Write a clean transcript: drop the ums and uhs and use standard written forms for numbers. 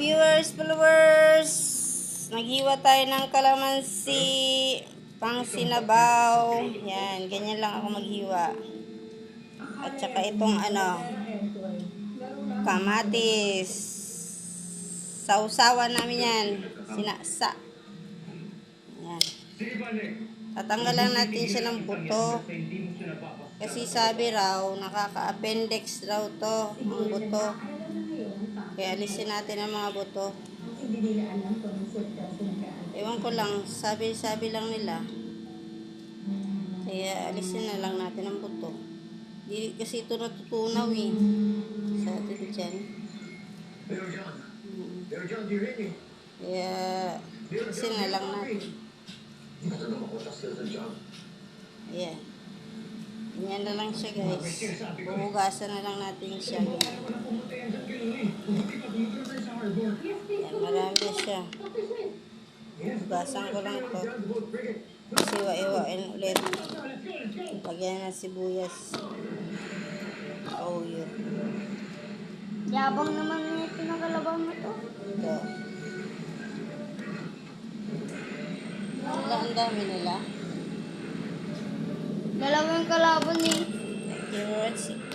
viewers, followers. Naghiwa tayo ng kalamansi, pang sinabaw. Yan, ganyan lang ako maghiwa. At saka itong kamatis. Sausawan namin yan. Sinasa. Yan. Tatanggal lang natin siya ng buto. Kasi sabi raw, nakaka-appendix raw to, ang buto. Kaya alisin natin ang mga buto. Ewan ko lang, sabi lang nila. Kaya alisin na lang natin ang buto. Di kasi ito natutunaw eh. Sa atin dyan. Kaya alisin na lang natin. Ayan. Ganyan na lang siya guys. Buhugasan na lang natin siya. Yan, marami na siya. Buhugasan ko lang ito. Siwa-iwain ulit. Lagyan na sibuyas. Oh, yun. Yabang naman ito ng kalabang na to. Ito. Ang dami nila. Dalawang kalaban eh. Thank you.